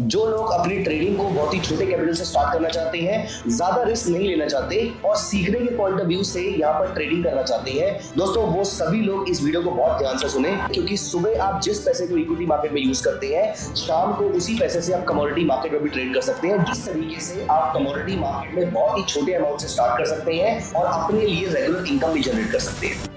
जो लोग अपनी ट्रेडिंग को बहुत ही छोटे कैपिटल से स्टार्ट करना चाहते हैं, ज्यादा रिस्क नहीं लेना चाहते और सीखने के पॉइंट ऑफ व्यू से यहाँ पर ट्रेडिंग करना चाहते हैं, दोस्तों वो सभी लोग इस वीडियो को बहुत ध्यान से सुने, क्योंकि सुबह आप जिस पैसे को इक्विटी मार्केट में यूज करते हैं, शाम को उसी पैसे से आप कमोडिटी मार्केट में भी ट्रेड कर सकते हैं। किस तरीके से आप कमोडिटी मार्केट में बहुत ही छोटे अमाउंट से स्टार्ट कर सकते हैं और अपने लिए रेगुलर इनकम भी जनरेट कर सकते हैं।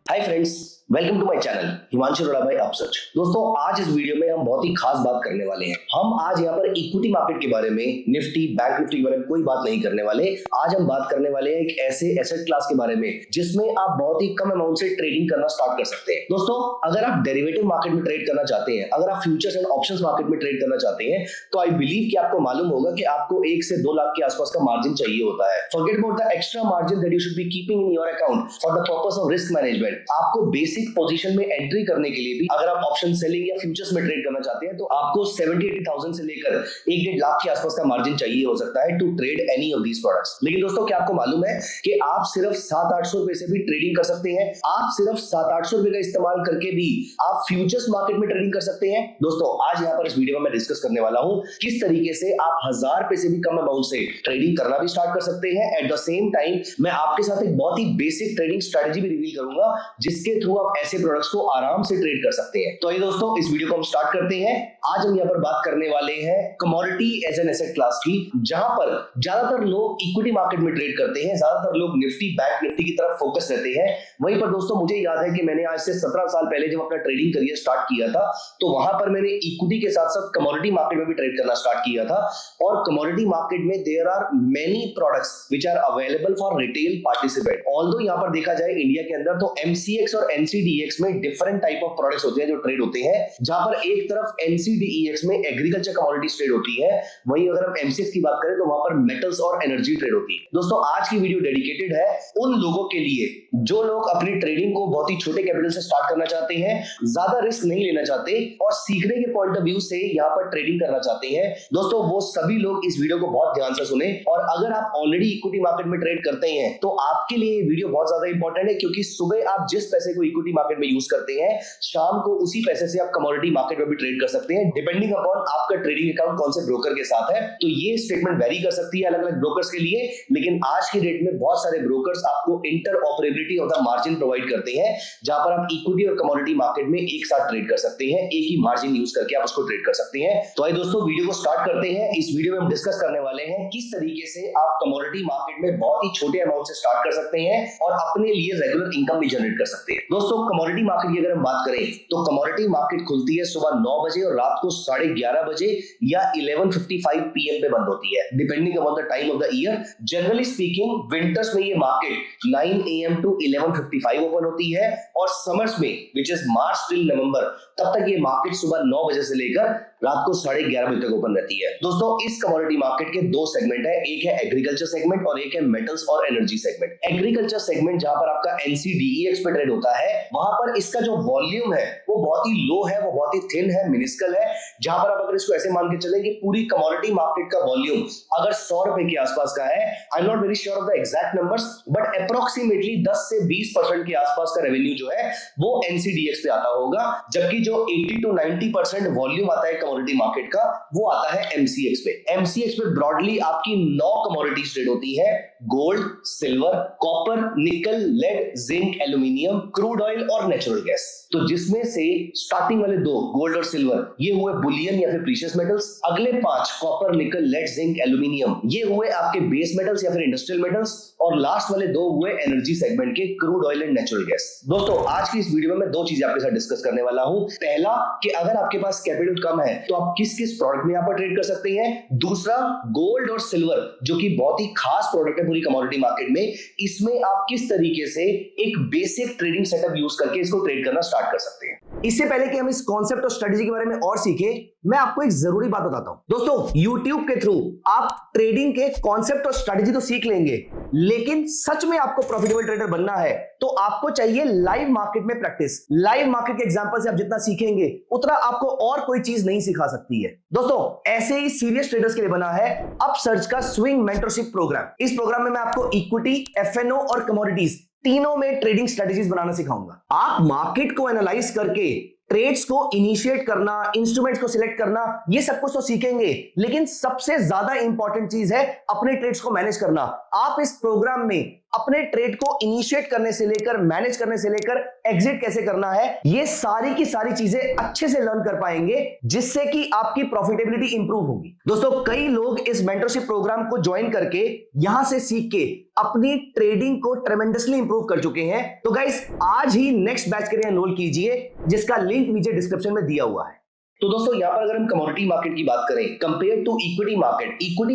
Hi friends, welcome to my channel Himanshu Arora by Upsearch. दोस्तों आज इस वीडियो में हम बहुत ही खास बात करने वाले हैं। हम आज यहाँ पर इक्विटी मार्केट के बारे में, निफ्टी, बैंक निफ्टी के बारे में कोई बात नहीं करने वाले। आज हम बात करने वाले हैं एक ऐसे एसेट क्लास के बारे में जिसमें आप बहुत ही कम अमाउंट से ट्रेडिंग करना स्टार्ट कर सकते हैं। दोस्तों अगर आप डेरिवेटिव मार्केट में ट्रेड करना चाहते हैं, अगर आप फ्यूचर्स एंड ऑप्शंस मार्केट में ट्रेड करना चाहते हैं, तो आई बिलीव कि आपको मालूम होगा कि आपको 1 से 2 लाख के आसपास का मार्जिन चाहिए होता है। Forget about the extra margin that you should be keeping in your account for the purpose of risk management. आपको बेसिक पोजीशन में एंट्री करने के लिए भी अगर आप ऑप्शन सेलिंग या फ्यूचर्स में ट्रेड करना चाहते हैं, तो आपको 70,000 से लेकर 1-1.5 लाख के आसपास का मार्जिन चाहिए हो सकता है to trade any of these products. लेकिन दोस्तों क्या आपको मालूम है कि आप सिर्फ 700-800 रुपए से भी ट्रेडिंग कर सकते हैं? आप सिर्फ 700-800 रुपए का इस्तेमाल करके भी आप फ्यूचर्स मार्केट में ट्रेडिंग कर सकते हैं। दोस्तों आज यहाँ पर इस वीडियो में मैं डिस्कस करने वाला हूं किस तरीके से आप 1000 रुपए से भी कम अमाउंट से ट्रेडिंग करना भी स्टार्ट कर सकते हैं। एट द सेम टाइम मैं आपके साथ एक बहुत ही बेसिक ट्रेडिंग स्ट्रेटेजी भी रिवील करूंगा जिसके थ्रू आप ऐसे प्रोडक्ट्स को आराम से ट्रेड कर सकते हैं। तो ये दोस्तों इस वीडियो को हम स्टार्ट करते हैं। आज हम यहाँ पर बात करने वाले हैं commodity as an asset class की, जहां पर ज्यादातर लोग इक्विटी मार्केट में ट्रेड करते हैं, ज्यादातर लोग निफ्टी, बैंक निफ्टी की तरफ फोकस रहते हैं। वहीं पर दोस्तों मुझे याद है कि मैंने आज से 17 साल पहले जब अपना ट्रेडिंग करियर स्टार्ट किया था, तो वहां पर मैंने इक्विटी के साथ साथ कमोडिटी मार्केट में भी ट्रेड करना स्टार्ट किया था। और कमोडिटी मार्केट में there are many products which are available for retail participant. Although यहाँ पर देखा जाए इंडिया के अंदर तो एमसीएक्स और एनसीडीएक्स में डिफरेंट टाइप ऑफ प्रोडक्ट्स होते हैं जो ट्रेड होते हैं, जहां पर एक तरफ एनसीडीईएक्स में एग्रीकल्चर कमोडिटीज ट्रेड होती है, वहीं अगर हम एमसीएक्स की बात करें तो वहां पर मेटल्स और एनर्जी ट्रेड होती है। दोस्तों आज की वीडियो डेडिकेटेड है उन लोगों के लिए जो लोग अपनी ट्रेडिंग को बहुत ही छोटे कैपिटल से स्टार्ट करना चाहते हैं, ज्यादा रिस्क नहीं लेना चाहते और सीखने के पॉइंट ऑफ व्यू से यहाँ पर ट्रेडिंग करना चाहते हैं। दोस्तों वो सभी लोग इस वीडियो को बहुत ध्यान से सुने। और अगर आप ऑलरेडी इक्विटी मार्केट में ट्रेड करते हैं तो आपके लिए ये वीडियो बहुत ज्यादा इंपॉर्टेंट है, क्योंकि सुबह आप जिस पैसे को इक्विटी मार्केट में यूज करते हैं, शाम को उसी पैसे से आप कमोडिटी मार्केट में भी ट्रेड कर सकते हैं, डिपेंडिंग अपॉन आपका ट्रेडिंग अकाउंट कौन से ब्रोकर के साथ है। तो ये स्टेटमेंट वेरी कर सकती है अलग अलग ब्रोकर्स के लिए, लेकिन आज की डेट में बहुत सारे ब्रोकर्स आपको inter operability of the margin provide करते हैं, जहां पर आप इक्विटी और कमोडिटी मार्केट में एक साथ ट्रेड कर सकते हैं, एक ही मार्जिन यूज करके आप उसको ट्रेड कर सकते हैं। तो आइए दोस्तों वीडियो को स्टार्ट करते हैं। इस वीडियो में हम डिस्कस करने वाले हैं किस तरीके से आप कमोडिटी मार्केट में बहुत ही छोटे अमाउंट से स्टार्ट कर सकते हैं और अपने लिए रेगुलर इनकम भी जनरेट कर सकते हैं। दोस्तों कमोडिटी मार्केट की अगर हम बात करें तो कमोडिटी मार्केट खुलती है सुबह 9 बजे और रात को 11:30 बजे या 11:55 PM पे बंद होती है, depending upon the time of the year. Generally speaking winters में ये मार्केट 9 AM to 11:55 ओपन होती है और समर्स में विच इज मार्च टिल नवंबर, तब तक ये मार्केट सुबह 9 बजे से लेकर रात को 11:30 बजे तक ओपन रहती है। दोस्तों इस कमोडिटी मार्केट के 2 सेगमेंट है, एक है एग्रीकल्चर सेगमेंट और एक है मेटल्स और एनर्जी सेगमेंट। एग्रीकल्चर सेगमेंट जहां पर आपका एनसीडीईएक्स पे ट्रेड होता है, वहां पर इसका जो वॉल्यूम है वो बहुत ही लो है, वो बहुत ही थिन है, मिनिस्कल है। जहां पर आप अगर इसको ऐसे मान के चलें कि पूरी कमोडिटी मार्केट का वॉल्यूम अगर 100 रुपए के आसपास का है, I am not very sure of the exact numbers, but approximately 10 से 20% के आसपास का रेवेन्यू जो है वो एनसीडीएक्स पे आता होगा, जबकि जो 80 to 90% वॉल्यूम आता है कमोडिटी मार्केट का वो आता है एमसीएक्स पे। एमसीएक्स पे ब्रॉडली आपकी 9 कमोडिटीज ट्रेड होती है, gold, silver, copper, nickel, lead, zinc, aluminium, crude oil और नेचुरल गैस। तो जिसमें से स्टार्टिंग वाले 2 गोल्ड और सिल्वर ये हुए बुलियन या फिर प्रीशियस मेटल्स, अगले 5 copper, nickel, lead, zinc, aluminium ये हुए आपके बेस मेटल्स या फिर इंडस्ट्रियल मेटल्स, और लास्ट वाले 2 हुए एनर्जी सेगमेंट के crude oil and natural gas. दोस्तों आज की इस वीडियो में मैं 2 चीजें आपके साथ डिस्कस करने वाला हूं। पहला कि अगर आपके पास कैपिटल कम है तो आप किस किस प्रोडक्ट में यहाँ पर ट्रेड कर सकते हैं। दूसरा गोल्ड और सिल्वर जो कि बहुत ही खास प्रोडक्ट है पूरी कमोडिटी मार्केट में, इसमें आप किस तरीके से एक बेसिक ट्रेडिंग सेटअप यूज करके इसको ट्रेड करना स्टार्ट कर सकते हैं। इससे पहले कि हम इस कॉन्सेप्ट और स्ट्रेटेजी के बारे में और सीखें, मैं आपको एक जरूरी बात बताता हूं। दोस्तों YouTube के थ्रू आप ट्रेडिंग के कॉन्सेप्ट और स्ट्रेटेजी तो सीख लेंगे, लेकिन सच में आपको प्रॉफिटेबल ट्रेडर बनना है तो आपको चाहिए लाइव मार्केट में प्रैक्टिस। लाइव मार्केट के एग्जांपल से आप जितना सीखेंगे उतना आपको और कोई चीज नहीं सिखा सकती है। दोस्तों ऐसे ही सीरियस ट्रेडर्स के लिए बना है अपसर्च का स्विंग मेंटरशिप प्रोग्राम। इस प्रोग्राम में मैं आपको इक्विटी, एफएनओ और कमोडिटीज तीनों में ट्रेडिंग स्ट्रेटेजीज बनाना सिखाऊंगा। आप मार्केट को एनालाइज करके ट्रेड्स को इनिशिएट करना, इंस्ट्रूमेंट्स को सिलेक्ट करना, ये सब कुछ तो सीखेंगे, लेकिन सबसे ज्यादा इंपॉर्टेंट चीज है अपने ट्रेड्स को मैनेज करना। आप इस प्रोग्राम में अपने ट्रेड को इनिशिएट करने से लेकर, मैनेज करने से लेकर एग्जिट कैसे करना है, ये सारी की सारी चीजें अच्छे से लर्न कर पाएंगे, जिससे कि आपकी प्रॉफिटेबिलिटी इंप्रूव होगी। दोस्तों, कई लोग इस मेंटरशिप प्रोग्राम को ज्वाइन करके यहां से सीख के अपनी ट्रेडिंग को ट्रेमेंडसली इंप्रूव कर चुके हैं। तो गाइस, आज ही नेक्स्ट बैच के लिए एनरोल कीजिए, जिसका लिंक नीचे डिस्क्रिप्शन में दिया हुआ है। तो दोस्तों, यहाँ पर अगर हम कमोडिटी मार्केट की बात करें कंपेयर टू इक्विटी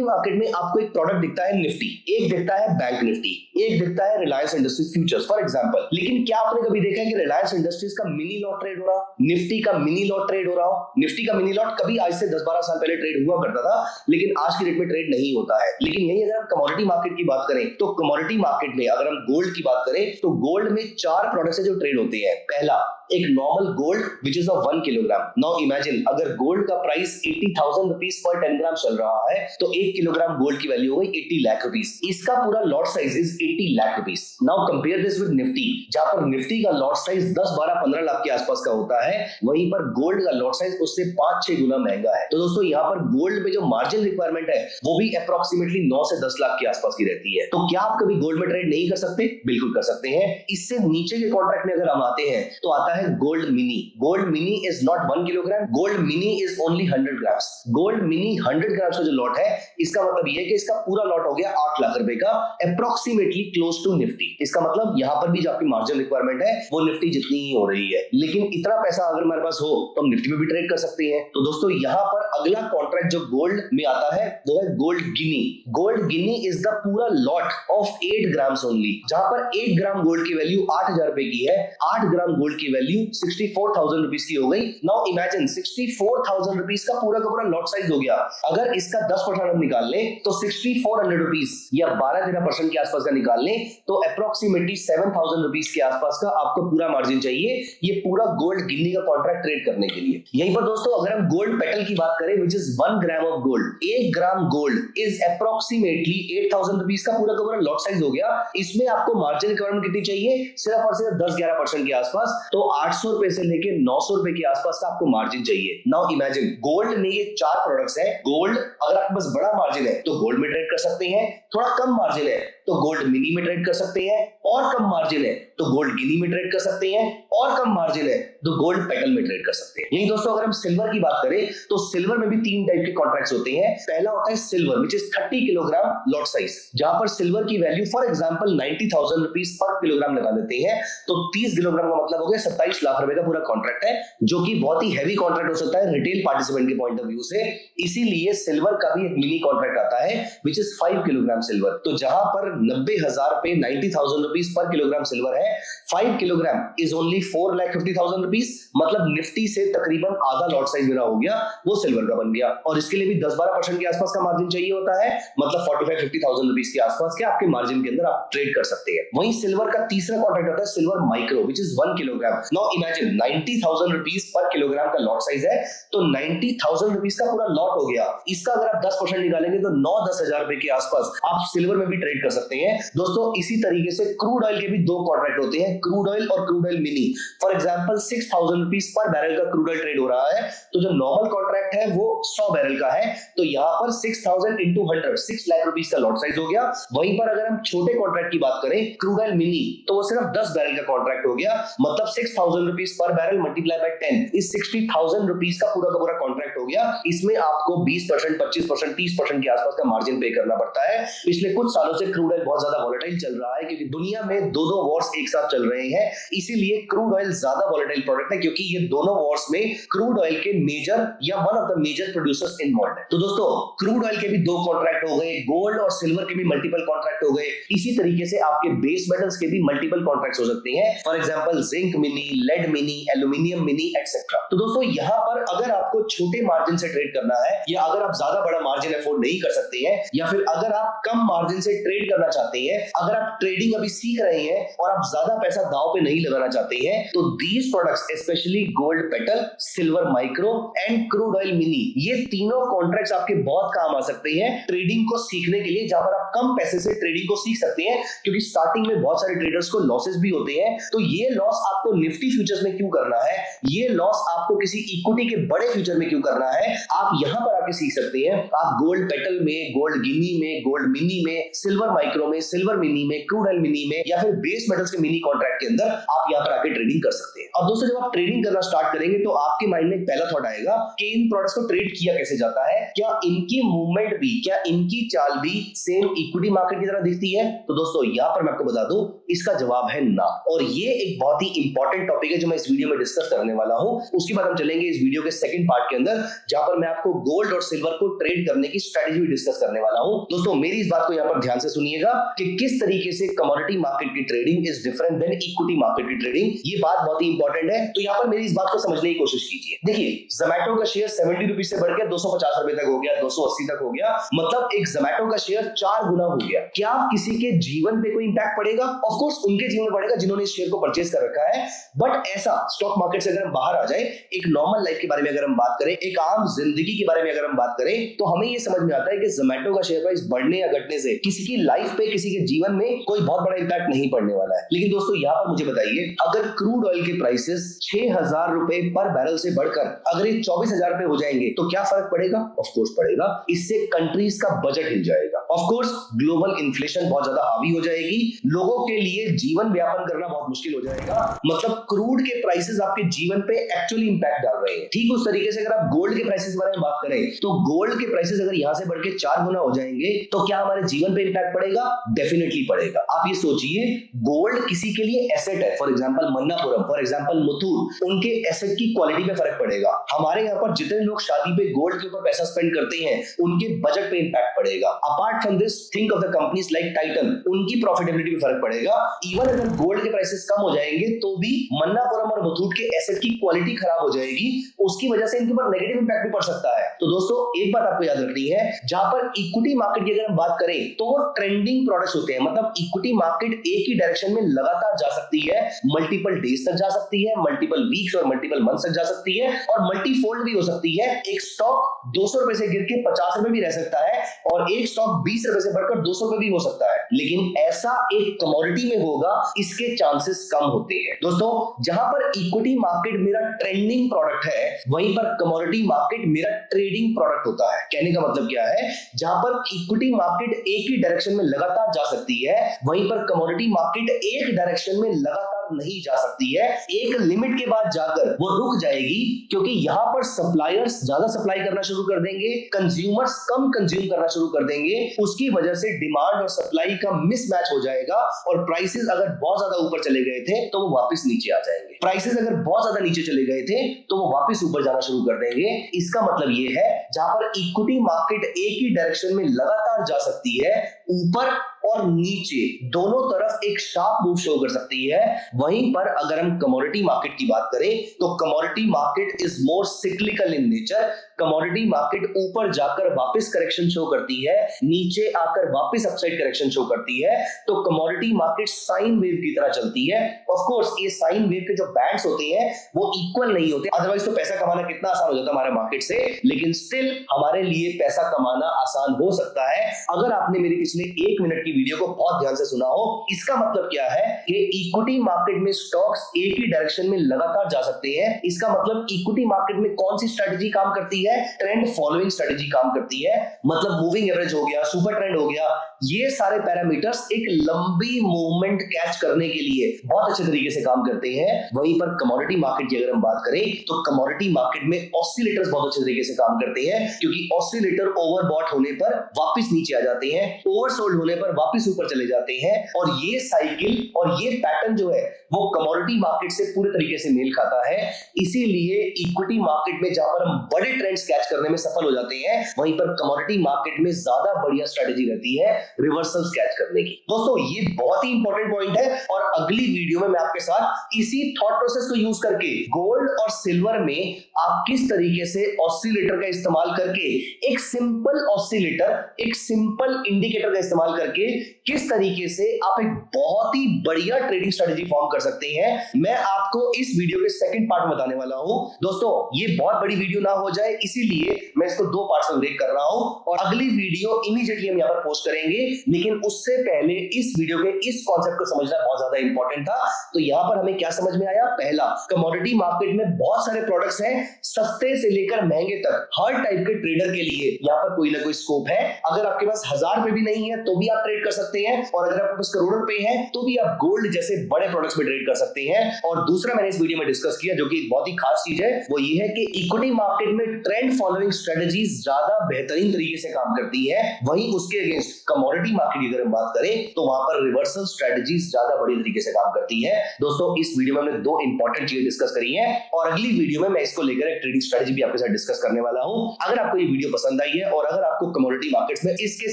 मार्केट में आपको एक प्रोडक्ट दिखता है निफ्टी, एक दिखता है बैंक निफ्टी, एक दिखता है Reliance industries futures for example. लेकिन क्या आपने कभी देखा है कि रिलायंस इंडस्ट्रीज का मिनी लॉट ट्रेड हो रहा, निफ्टी का मिनी लॉट ट्रेड हो रहा हो? निफ्टी का मिनी लॉट कभी आज से 10-12 साल पहले ट्रेड हुआ करता था, लेकिन आज की डेट में ट्रेड नहीं होता है। लेकिन यही अगर हम कमोडिटी मार्केट की बात करें तो कमोडिटी मार्केट में अगर हम गोल्ड की बात करें तो गोल्ड में 4 प्रोडक्ट्स है जो ट्रेड होते हैं। पहला, एक normal gold which is of 1 kilogram. Now imagine अगर गोल्ड का प्राइस 80,000 रुपीज पर 10 ग्राम चल रहा है तो 1 किलोग्राम गोल्ड की वैल्यू हो गई 80 लाख रुपीस। इसका पूरा lot size is 80 lakh rupees. Now compare this with Nifty, जहां पर निफ्टी का लॉट साइज 10, 12, 15 लाख के आसपास का होता है, वहीं पर गोल्ड का लॉट साइज उससे 5-6 गुना महंगा है। तो दोस्तों, यहाँ पर गोल्ड में जो मार्जिन रिक्वायरमेंट है वो भी अप्रोक्सीमेटली 9 से 10 लाख के आसपास की रहती है। तो क्या आप कभी गोल्ड में ट्रेड नहीं कर सकते? बिल्कुल कर सकते हैं। इससे नीचे के कॉन्ट्रैक्ट में अगर हम आते हैं तो आता है gold mini. Gold mini is not 1 kilogram, gold mini is only 100 grams. Gold mini 100 grams का जो लॉट है, इसका मतलब ये है कि इसका पूरा लॉट हो गया 8 लाख रुपए का, अप्रोक्सीमेटली क्लोज टू निफ्टी। इसका मतलब यहाँ पर भी जो आपकी मार्जिन रिक्वायरमेंट है वो निफ्टी जितनी ही हो रही है। लेकिन इतना पैसा अगर हमारे पास हो तो हम निफ्टी में भी ट्रेड कर सकते हैं। तो दोस्तों, यहाँ पर अगला कॉन्ट्रैक्ट जो गोल्ड में आता है वो है gold Guinea. Gold Guinea is the पूरा लॉट ऑफ 8 ग्राम्स ओनली, जहां पर 1 ग्राम गोल्ड की वैल्यू 8,000 रुपए की है। 8 ग्राम गोल्ड की वैल्यू 64,000 रुपीस की हो गई। नाउ इमेजिन 64,000 रुपीस का पूरा लॉट साइज हो गया। अगर इसका 10% हम निकाल लें तो 6400 रुपीस या 12-13% के आसपास का निकाल लें तो अप्रोक्सीमेटली 7,000 रुपीस के आसपास का आपको पूरा मार्जिन चाहिए ये पूरा गोल्ड गिनी का कॉन्ट्रैक्ट ट्रेड करने के लिए। यहीं पर दोस्तों, अगर हम गोल्ड पेटल की बात करें which is 1 gram of gold, 1 gram gold is approximately 8,000 rupees का पूरा लॉट साइज हो गया। इसमें आपको मार्जिन रिक्वायरमेंट कितनी चाहिए? सिर्फ और सिर्फ 10-11% के आसपास। तो 800 रुपए से लेके 900 रुपए के आसपास का आपको मार्जिन चाहिए। नाउ इमेजिन गोल्ड में ये 4 प्रोडक्ट्स हैं। गोल्ड, अगर आपके पास बड़ा मार्जिन है तो गोल्ड में ट्रेड कर सकते हैं, थोड़ा कम मार्जिन है तो गोल्ड मिनी में ट्रेड कर सकते हैं, और कम मार्जिन है तो गोल्ड गिनी में ट्रेड कर सकते हैं, और कम मार्जिन है तो गोल्ड पेटल में ट्रेड कर सकते हैं। यही दोस्तों, अगर हम सिल्वर की बात करें तो सिल्वर में भी 3 टाइप के कॉन्ट्रैक्ट्स होते हैं। पहला होता है silver which is 30 kilogram lot size, जहां पर सिल्वर की वैल्यू फॉर एग्जांपल 90,000 रुपीस पर किलोग्राम लगा देते हैं तो 30 किलोग्राम का मतलब हो गया 27 लाख रुपए का पूरा कॉन्ट्रैक्ट है, जो कि बहुत ही हैवी कॉन्ट्रैक्ट हो सकता है रिटेल पार्टिसिपेंट के पॉइंट ऑफ व्यू से। इसीलिए सिल्वर का भी एक मिनी कॉन्ट्रैक्ट आता है विच इज 5 किलोग्राम सिल्वर। तो जहां पर 90,000 पे 90,000 रुपीस पर किलोग्राम सिल्वर है, 5 किलोग्राम इज ओनली 4,50,000 रुपीस, मतलब निफ्टी से तकरीबन आधा लॉट साइज मेरा हो गया, वो सिल्वर का बन गया। और इसके लिए भी 10-12% के आसपास का मार्जिन चाहिए होता है, मतलब 45-50,000 रुपीस के आसपास के आपके मार्जिन के अंदर आप ट्रेड कर सकते हैं। वहीं सिल्वर का तीसरा कॉन्ट्रैक्ट होता है silver micro which is 1 kilogram. Now imagine 90,000 rupees पर किलोग्राम का लॉट साइज है तो 90,000 रुपीस का पूरा लॉट हो गया। इसका अगर आप 10% निकालेंगे तो 9-10 हजार रुपए के आसपास आप सिल्वर में भी ट्रेड कर सकते हैं। दोस्तों, इसी तरीके से क्रूड ऑयल के भी 2 कॉन्ट्रैक्ट होते हैं, क्रूड ऑयल और crude oil mini. For example 6,000 rupees पर बैरल का क्रूड ऑयल ट्रेड हो रहा है, तो जो नॉर्मल कॉन्ट्रैक्ट है वो 100 बैरल का है, तो यहाँ पर 6,000 into 100 6 लाख रुपीस का लॉट साइज हो गया। वहीं पर अगर हम छोटे कॉन्ट्रैक्ट की बात करें क्रूड ऑयल मिनी, तो वो सिर्फ 10 बैरल का कॉन्ट्रैक्ट हो गया, मतलब 6,000 रुपीस पर बैरल मल्टीप्लाई बाय 10 इस 60,000 रुपीस का पूरा कॉन्ट्रैक्ट हो गया। इसमें आपको 20%, 25%, 30% के आसपास का मार्जिन पे करना पड़ता है। पिछले कुछ सालों से क्रूड ऑयल बहुत ज्यादा वॉलेटाइल चल रहा है क्योंकि दुनिया में 2 वॉर्स एक साथ चल रहे हैं, इसीलिए क्रूड ऑयल ज्यादा वॉलेटाइल प्रोडक्ट है, क्योंकि ये दोनों वॉर्स में क्रूड ऑयल के मेजर या one of the major producers involve है। तो दोस्तों, क्रूड ऑयल के भी 2 कॉन्ट्रैक्ट हो गए, गोल्ड और सिल्वर के भी मल्टीपल कॉन्ट्रैक्ट हो गए। इसी तरीके से आपके बेस मेटल्स के भी मल्टीपल कॉन्ट्रैक्ट्स हो सकते हैं, for example zinc mini, lead mini, aluminium mini etcetera. तो दोस्तों, यहाँ पर अगर आपको छोटे मार्जिन से ट्रेड करना है, या अगर आप ज्यादा बड़ा मार्जिन अफोर्ड नहीं कर सकते हैं, या फिर अगर आप कम मार्जिन से ट्रेड करना करना चाहते हैं, अगर आप ट्रेडिंग अभी सीख रहे हैं और आप ज्यादा पैसा दांव पे नहीं लगाना चाहते हैं, तो these products specially gold petal, silver micro and crude oil mini, ये तीनों कॉन्ट्रैक्ट्स आपके बहुत काम आ सकते हैं ट्रेडिंग को सीखने के लिए, जहां पर आप कम पैसे से ट्रेडिंग को सीख सकते हैं। क्योंकि स्टार्टिंग में बहुत सारे ट्रेडर्स को लॉसेस भी होते हैं, तो ये लॉस आपको निफ्टी फ्यूचर्स में क्यों करना है, ये लॉस आपको किसी इक्विटी के बड़े फ्यूचर में क्यों करना है, आप यहां पर आके सीख सकते हैं। आप गोल्ड पेटल में, गोल्ड गिनी में, गोल्ड मिनी में, सिल्वर माइक्रो में, सिल्वर मिनी में, क्रूड ऑयल मिनी में, या फिर बेस मेटल्स के मिनी कॉन्ट्रैक्ट के अंदर आप यहां पर आके ट्रेडिंग कर सकते हैं। अब दोस्तों, जब आप ट्रेडिंग करना स्टार्ट करेंगे तो आपके माइंड में एक पहला थॉट आएगा कि इन प्रोडक्ट्स को ट्रेड किया कैसे जाता है, क्या इनकी मूवमेंट भी, क्या इनकी चाल भी सेम इक्विटी मार्केट की तरह दिखती है। तो दोस्तों, यहां पर मैं आपको बता दूं, इसका जवाब है ना। और ये एक बहुत ही इंपॉर्टेंट टॉपिक है जो मैं इस वीडियो में डिस्कस करने वाला हूं। उसके बाद हम चलेंगे इस वीडियो के सेकंड पार्ट के अंदर, जहां पर मैं आपको गोल्ड और सिल्वर को ट्रेड करने की स्ट्रेटजी भी डिस्कस करने वाला हूं। दोस्तों, मेरी इस बात को यहां पर ध्यान से सुनिएगा कि किस तरीके से कमोडिटी मार्केट की trading is different than equity market की ट्रेडिंग। ये बात बहुत ही इंपॉर्टेंट है, तो यहां पर मेरी इस बात को समझने की कोशिश कीजिए। देखिए, जोमैटो का शेयर 70 रुपीज से बढ़ के 250 रुपए तक हो गया, 280 तक हो गया, मतलब एक जोमैटो का शेयर 4 गुना हो गया। क्या किसी के जीवन पे कोई इंपैक्ट पड़ेगा? ऑफ कोर्स उनके जीवन में पड़ेगा जिन्होंने इस शेयर को परचेज कर रखा है। बट ऐसा स्टॉक मार्केट से अगर हम बाहर आ जाए, एक नॉर्मल लाइफ के बारे में अगर हम बात करें, एक आम जिंदगी के बारे में अगर हम बात करें, तो हमें ये समझ में आता है कि जोमैटो का शेयर प्राइस बढ़ने या घटने से किसी की लाइफ पे, किसी के जीवन में कोई बहुत बड़ा इंपैक्ट नहीं पड़ने वाला है। लेकिन दोस्तों, यहां पर मुझे बताइए, अगर क्रूड ऑयल के प्राइसेस 6000 रुपए पर बैरल से बढ़कर अगर ये 24,000 रुपए हो जाएंगे, तो क्या फर्क पड़ेगा? ऑफ कोर्स पड़ेगा। इससे कंट्रीज का बजट हिल जाएगा। ऑफ कोर्स ग्लोबल इन्फ्लेशन बहुत ज्यादा हावी हो जाएगी, लोगों के लिए जीवन व्यापन करना बहुत मुश्किल हो जाएगा। मतलब क्रूड के प्राइसेस आपके जीवन पे एक्चुअली इंपैक्ट डाल रहे हैं। ठीक उस तरीके से अगर आप गोल्ड के प्राइसेस के बारे में बात करें, तो गोल्ड के प्राइसेस अगर यहां से बढ़ के 4 गुना हो जाएंगे, तो क्या हमारे जीवन पे इंपैक्ट पड़ेगा? डेफिनेटली पड़ेगा। आप ये सोचिए, गोल्ड किसी के लिए एसेट है, for example Manappuram, for example Muthoot, उनके एसेट की क्वालिटी पे फर्क पड़ेगा। हमारे यहाँ पर जितने लोग शादी पे गोल्ड के ऊपर पैसा स्पेंड करते हैं, उनके बजट पे इंपैक्ट पड़ेगा। Apart from this, think of the companies like Titan, उनकी प्रॉफिटेबिलिटी पे फर्क पड़ेगा। इवन अगर गोल्ड के प्राइसेस कम हो जाएंगे, तो भी मन्नापुरम और मुथूट के एसेट की क्वालिटी खराब हो जाएगी, उसकी वजह से इनके ऊपर नेगेटिव इंपैक्ट भी पड़ सकता है। तो दोस्तों, एक बात आपको याद रखनी है, जहां पर इक्विटी मार्केट की अगर हम बात करें, तो वो ट्रेंडिंग प्रोडक्ट्स होते हैं। मतलब इक्विटी मार्केट एक ही डायरेक्शन में लगातार जा सकती है, मल्टीपल डेज तक जा सकती है, मल्टीपल वीक्स और मल्टीपल मंथ्स तक जा सकती है, और मल्टीफोल्ड भी हो सकती है। एक स्टॉक 200 रुपए से गिर के 50 रुपए भी रह सकता है, और एक स्टॉक 20 रुपए से बढ़कर 200 रुपए भी हो सकता है। लेकिन ऐसा एक कमोडिटी में होगा, इसके चांसेस कम होते हैं। दोस्तों, जहां पर इक्विटी मार्केट मेरा ट्रेंडिंग प्रोडक्ट है, वहीं पर कमोडिटी मार्केट मेरा ट्रेडिंग प्रोडक्ट होता है। कहने का मतलब क्या है, जहां पर इक्विटी मार्केट एक ही डायरेक्शन में लगातार जा सकती है, वहीं पर कमोडिटी मार्केट एक डायरेक्शन में लगातार नहीं जा सकती है। एक लिमिट के बाद जाकर वो रुक जाएगी, क्योंकि यहां पर सप्लायर्स ज्यादा सप्लाई करना शुरू कर देंगे, कंज्यूमर्स कम कंज्यूम करना शुरू कर देंगे। उसकी वजह से डिमांड और सप्लाई का मिसमैच हो जाएगा, और प्राइसेस अगर बहुत ज्यादा ऊपर चले गए थे, तो वो वापस नीचे आ जाएंगे। प्राइसेस अगर बहुत ज्यादा नीचे चले गए थे, तो वो वापस ऊपर जाना शुरू कर देंगे। इसका मतलब ये है, जहां पर इक्विटी मार्केट एक ही डायरेक्शन में लगातार जा सकती है, ऊपर और नीचे दोनों तरफ एक शार्प मूव शो कर सकती है, वहीं पर अगर हम कमोडिटी मार्केट की बात करें, तो commodity market is more cyclical in nature. Commodity market ऊपर जाकर वापस करेक्शन शो करती है, नीचे आकर वापस अपसाइड करेक्शन शो करती है। तो कमोडिटी मार्केट साइन वेव की तरह चलती है। ऑफ कोर्स ये साइन वेव के जो बैंड्स होते हैं वो इक्वल नहीं होते, अदरवाइज तो पैसा कमाना कितना आसान हो जाता हमारे मार्केट से। लेकिन स्टिल हमारे लिए पैसा कमाना आसान हो सकता है अगर आपने मेरी पिछले 1 मिनट की वीडियो को बहुत ध्यान से सुना हो। इसका मतलब क्या है कि इक्विटी मार्केट में स्टॉक्स एक ही डायरेक्शन में लगातार जा सकते हैं। इसका मतलब इक्विटी मार्केट में कौन सी स्ट्रेटजी काम करती है? ट्रेंड फॉलोइंग स्ट्रेटजी काम करती है। मतलब मूविंग एवरेज हो गया, सुपर ट्रेंड हो गया, ये सारे पैरामीटर्स एक लंबी मूवमेंट कैच करने के लिए बहुत अच्छे तरीके से काम करते हैं। वहीं पर कमोडिटी मार्केट की अगर हम बात करें, तो कमोडिटी मार्केट में ऑसिलेटर्स बहुत अच्छे तरीके से काम करते हैं, क्योंकि ऑसिलेटर ओवरबॉट होने पर वापस नीचे आ जाते हैं, ओवरसोल्ड होने पर वापस ऊपर चले जाते हैं। और ये साइकिल और ये पैटर्न जो है वो कमोडिटी मार्केट से पूरे तरीके से मेल खाता है। इसीलिए इक्विटी मार्केट में जहां पर हम बड़े ट्रेंड्स कैच करने में सफल हो जाते हैं, वहीं पर कमोडिटी मार्केट में ज्यादा बढ़िया स्ट्रेटजी रहती है रिवर्सल कैच करने की। दोस्तों ये बहुत ही इंपॉर्टेंट पॉइंट है और अगली वीडियो में मैं आपके साथ इसी थॉट प्रोसेस को यूज करके गोल्ड और सिल्वर में आप किस तरीके से ऑसिलेटर का इस्तेमाल करके एक सिंपल ऑसिलेटर, एक सिंपल इंडिकेटर का इस्तेमाल करके किस तरीके से आप एक बहुत ही बढ़िया ट्रेडिंग स्ट्रेटजी फॉर्म कर सकते हैं, मैं आपको इस वीडियो के सेकंड पार्ट में बताने वाला हूं। दोस्तों ये बहुत बड़ी वीडियो ना हो जाए इसीलिए मैं इसको दो पार्ट्स में ब्रेक कर रहा हूं और अगली वीडियो इमीडिएटली हम यहां पर पोस्ट करेंगे। लेकिन उससे पहले इस वीडियो के इस कॉन्सेप्ट को समझना बहुत ज्यादा इंपॉर्टेंट था। तो यहां पर हमें क्या समझ में आया? पहला, कमोडिटी मार्केट में बहुत सारे प्रोडक्ट्स हैं, सस्ते से लेकर महंगे तक हर टाइप के ट्रेडर के लिए यहां पर कोई ना कोई स्कोप है। अगर आपके पास 1000 रुपए भी नहीं है तो भी आप ट्रेड कर सकते हैं और अगर आपके पास करोड़ों रुपए हैं तो भी आप गोल्ड जैसे बड़े प्रोडक्ट्स में ट्रेड कर सकते हैं। और दूसरा मैंने इस वीडियो में डिस्कस किया जो कि बहुत ही खास चीज है, वो ये है कि इक्विटी मार्केट में ट्रेंड फॉलोइंग स्ट्रेटजीज ज्यादा बेहतरीन तरीके से काम करती है, वहीं उसके अगेंस्ट कमोडिटी मार्केट की अगर हम बात करें तो वहां पर रिवर्सल स्ट्रेटजीज ज्यादा बड़ी तरीके से काम करती है। दोस्तों इस वीडियो में हमने दो इंपॉर्टेंट चीजें डिस्कस करी हैं और अगली वीडियो में मैं इसको लेकर एक ट्रेडिंग स्ट्रेटजी भी आपके साथ डिस्कस करने वाला हूं। अगर आपको ये वीडियो पसंद आई है और अगर आपको कमोडिटी मार्केट्स में इसके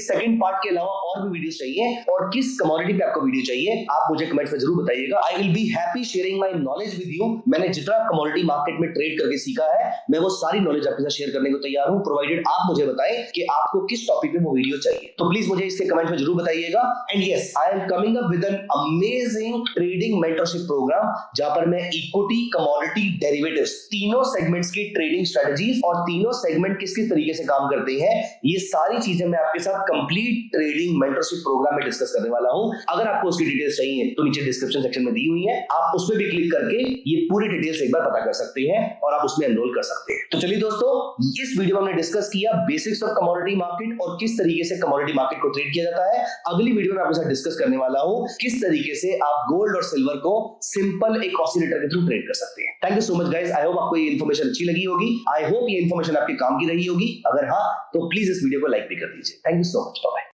सेकंड पार्ट के अलावा और भी वीडियो चाहिए और किस कमोडिटी पे आपको वीडियो चाहिए आप मुझे कमेंट्स में जरूर बताइएगा। I will be happy sharing my knowledge with you. मैंने जितना कमोडिटी मार्केट में ट्रेड करके सीखा है मैं वो सारी नॉलेज आपके साथ शेयर करने को तैयार हूं, प्रोवाइडेड आप मुझे बताएं कि आपको किस टॉपिक पे वो वीडियो चाहिए। तो प्लीज मुझे इसके कमेंट में जरूर बताइएगा। And yes, I am coming up with an amazing trading mentorship program जहां पर मैं इक्विटी, कमोडिटी, डेरिवेटिव्स तीनों सेगमेंट्स की ट्रेडिंग स्ट्रेटजीज और तीनों सेगमेंट किस किस तरीके से काम करते हैं ये सारी चीजें मैं आपके साथ कंप्लीट ट्रेडिंग मेंटरशिप प्रोग्राम में डिस्कस करने वाला हूं। अगर आपको उसकी डिटेल्स चाहिए तो नीचे डिस्क्रिप्शन सेक्शन में दी हुई है, आप उसमें भी क्लिक करके ये पूरी डिटेल्स एक बार पता कर सकते हैं और आप उसमें एनरोल कर सकते हैं। तो चलिए दोस्तों, इस वीडियो में हमने डिस्कस किया बेसिक्स ऑफ कमोडिटी मार्केट और किस तरीके से कमोडिटी मार्केट को ट्रेड किया जाता है। अगली वीडियो में आपके साथ डिस्कस करने वाला हूं किस तरीके से आप गोल्ड और सिल्वर को सिंपल एक ऑसिलेटर के थ्रू ट्रेड कर सकते हैं। Thank you so much guys, I hope आपको ये इन्फॉर्मेशन अच्छी लगी होगी। आई होप ये इन्फॉर्मेशन आपके काम की रही होगी। अगर हाँ तो प्लीज इस वीडियो को लाइक भी कर दीजिए। Thank you so much, bye bye.